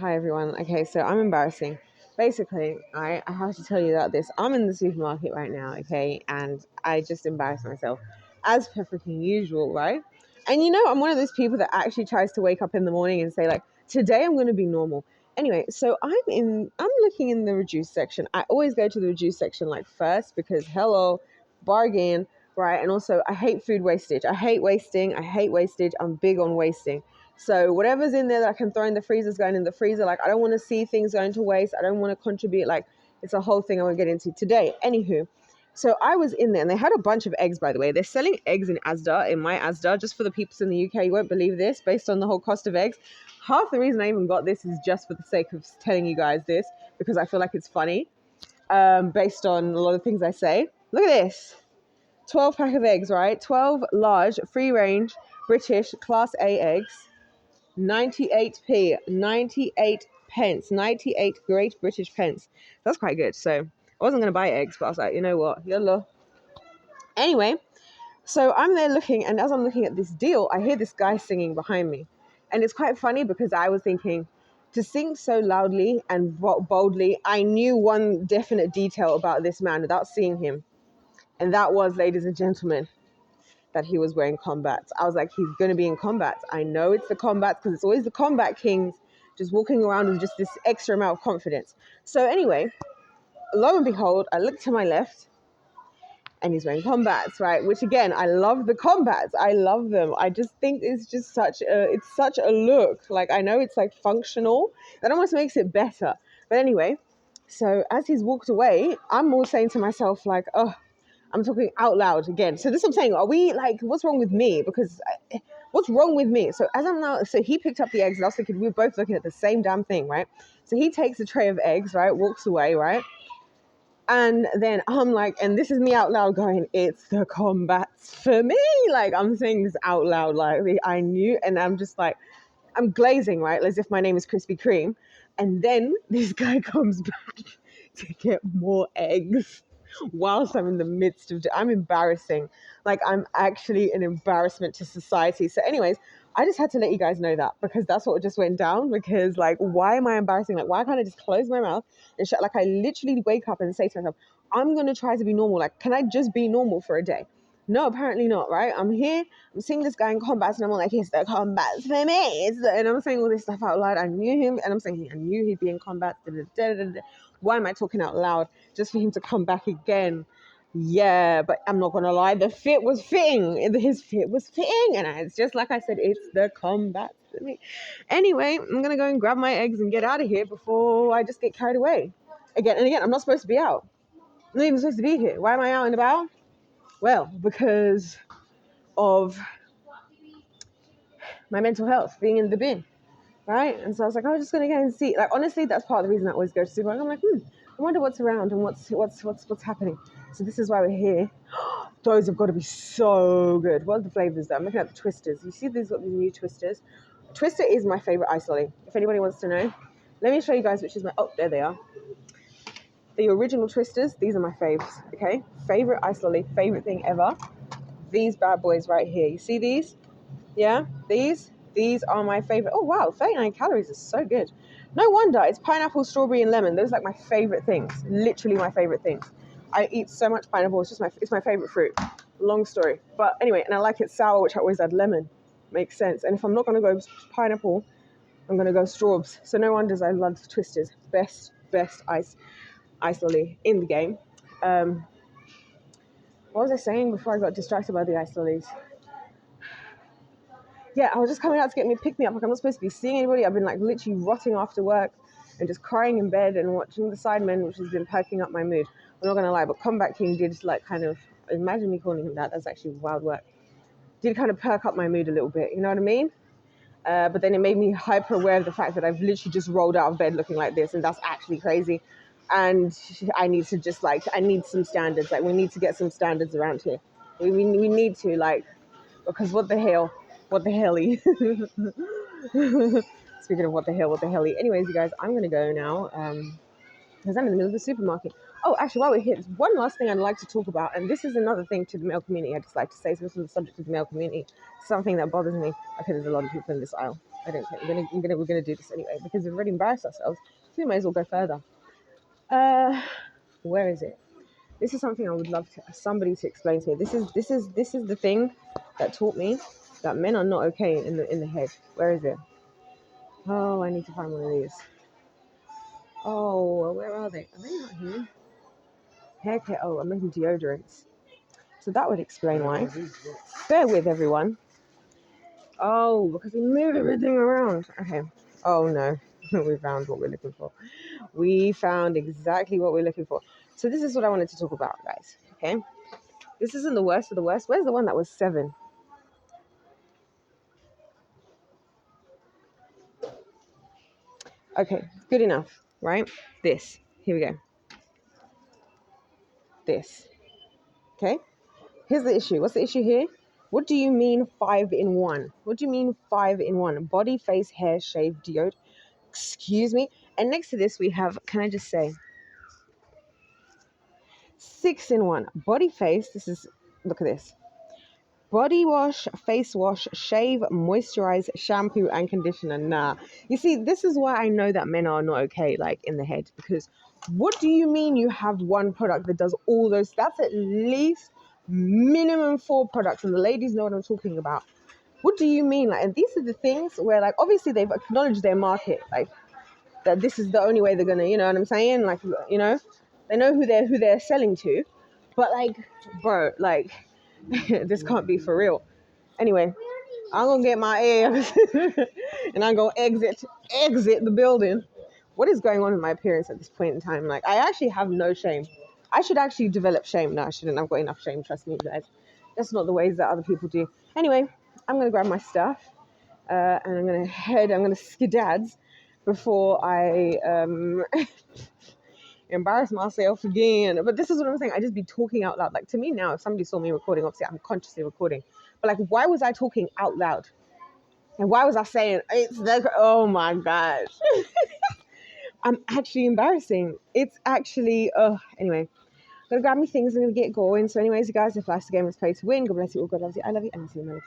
Hi everyone. Okay, so I'm embarrassing. Basically, I have to tell you about this. I'm in the supermarket right now, okay, and I just embarrassed myself as per freaking usual, right? And I'm one of those people that actually tries to wake up in the morning and say like, today I'm going to be normal. Anyway, so I'm looking in the reduced section. I always go to the reduced section like first because hello, bargain, right? And also I hate food wastage. I hate wasting. I hate wastage. I'm big on wasting. So whatever's in there that I can throw in the freezer is going in the freezer. Like, I don't want to see things going to waste. I don't want to contribute. Like, it's a whole thing I want to get into today. Anywho, so I was in there and they had a bunch of eggs, by the way. They're selling eggs in Asda, in my Asda, just for the peeps in the UK. You won't believe this based on the whole cost of eggs. Half the reason I even got this is just for the sake of telling you guys this because I feel like it's funny based on a lot of things I say. Look at this. 12 pack of eggs, right? 12 large, free range, British, class A eggs. 98p, 98 pence, 98 Great British pence. That's quite good. So I wasn't going to buy eggs, but I was like, you know what? YOLO. Anyway, so I'm there looking, and as I'm looking at this deal, I hear this guy singing behind me. And it's quite funny because I was thinking, to sing so loudly and boldly, I knew one definite detail about this man without seeing him. And that was, ladies and gentlemen, that he was wearing combats. I was like, he's going to be in combats. I know it's the combats because it's always the combat kings just walking around with just this extra amount of confidence. So anyway, lo and behold, I look to my left and he's wearing combats, right? Which again, I love the combats. I love them. I just think it's such a look. Like, I know it's like functional. That almost makes it better. But anyway, so as he's walked away, I'm all saying to myself like, oh, I'm talking out loud again. So this is what I'm saying. Are we like, what's wrong with me? Because what's wrong with me? So so he picked up the eggs and I was thinking we were both looking at the same damn thing, right? So he takes a tray of eggs, right? Walks away, right? And then I'm like, and this is me out loud going, it's the combats for me. Like, I'm saying this out loud. Like, I knew, and I'm just like, I'm glazing, right? As if my name is Krispy Kreme. And then this guy comes back to get more eggs whilst I'm in the midst of, I'm embarrassing. Like, I'm actually an embarrassment to society. So anyways, I just had to let you guys know that because that's what just went down. Because like, why am I embarrassing? Like, why can't I just close my mouth and shut? Like, I literally wake up and say to myself, I'm going to try to be normal. Like, can I just be normal for a day? No, apparently not, right? I'm here, I'm seeing this guy in combats, and I'm like, it's the combats for me. And I'm saying all this stuff out loud. I knew him, and I'm saying, I knew he'd be in combat. Why am I talking out loud? Just for him to come back again. Yeah, but I'm not gonna lie, the fit was fitting. His fit was fitting, and it's just like I said, it's the combat for me. Anyway, I'm gonna go and grab my eggs and get out of here before I just get carried away. Again, I'm not supposed to be out. I'm not even supposed to be here. Why am I out and about? Well, because of my mental health being in the bin, right? And so I was like, I'm just gonna go and see. Like, honestly, that's part of the reason I always go to supermarket. I'm like, I wonder what's around and what's happening. So this is why we're here. Those have got to be so good. What are the flavors though? I'm looking at the Twisters. You see these got these new Twisters. Twister is my favorite ice lolly. If anybody wants to know, let me show you guys which is my. Oh, there they are. The original Twisters. These are my faves. Okay, favorite ice lolly, favorite thing ever. These bad boys right here. You see these? Yeah, these are my favorite. Oh wow, 39 calories is so good. No wonder. It's pineapple, strawberry, and lemon. Those are like my favorite things. Literally my favorite things. I eat so much pineapple. It's my favorite fruit. Long story, but anyway, and I like it sour, which I always add lemon. Makes sense. And if I'm not gonna go pineapple, I'm gonna go strawbs. So no wonders I love Twisters. Best ice lolly in the game. What was I saying before I got distracted by the ice lollies? Yeah, I was just coming out to pick me up. Like, I'm not supposed to be seeing anybody. I've been like literally rotting after work and just crying in bed and watching The Sidemen, which has been perking up my mood. I'm not gonna lie, but Combat King did like kind of, imagine me calling him that. That's actually wild work. Did kind of perk up my mood a little bit. You know what I mean? But then it made me hyper aware of the fact that I've literally just rolled out of bed looking like this, and that's actually crazy. And I need to just like, I need some standards. Like, we need to get some standards around here. We need to, like, because what the hell? What the helly? Speaking of what the hell? Anyways, you guys, I'm gonna go now because I'm in the middle of the supermarket. Oh, actually, while we're here, there's one last thing I'd like to talk about, and this is another thing to the male community. I'd just like to say, so this is the subject of the male community, something that bothers me. Okay, there's a lot of people in this aisle. I don't care. We're gonna do this anyway because we've already embarrassed ourselves. So we may as well go further. Where is it? This is something I would love somebody to explain to me. This is the thing that taught me that men are not okay in the head. Where is it? Oh, I need to find one of these. Oh, where are they? Are they not here? Hair care. Oh, I'm making deodorants. So that would explain why. Bear with everyone. Oh, because we move everything around. Okay. Oh no, we found what we're looking for. We found exactly what we're looking for. So this is what I wanted to talk about, guys. Okay. This isn't the worst of the worst. Where's the one that was 7? Okay, good enough, right? This. Here we go. This. Okay. Here's the issue. What's the issue here? What do you mean 5 in 1? What do you mean 5 in 1? Body, face, hair, shave, deodorant. Excuse me. And next to this we have, can I just say, 6 in 1. Body, face. This is, look at this. Body wash, face wash, shave, moisturize, shampoo, and conditioner. Nah. You see, this is why I know that men are not okay, like, in the head. Because what do you mean you have one product that does all those? That's at least minimum 4 products. And the ladies know what I'm talking about. What do you mean? Like, and these are the things where, like, obviously they've acknowledged their market. Like, that this is the only way they're going to, you know what I'm saying? Like, you know, they know who they're selling to. But, like, bro, like, this can't be for real. Anyway, I'm gonna get my eggs and I'm gonna exit the building. What is going on with my appearance at this point in time? Like, I actually have no shame. I should actually develop shame. No, I shouldn't. I've got enough shame. Trust me, guys. That's not the ways that other people do. Anyway, I'm gonna grab my stuff and I'm gonna skedads before I embarrass myself again. But this is what I'm saying. I just be talking out loud. Like, to me now, if somebody saw me recording, obviously I'm consciously recording. But like, why was I talking out loud? And why was I saying it's like, oh my gosh. I'm actually embarrassing. It's actually, anyway. I'm gonna grab me things. I'm gonna get going. So anyways, you guys, if life's a game, it's play to win. God bless you all. God loves you. I love you. And I'll see you later.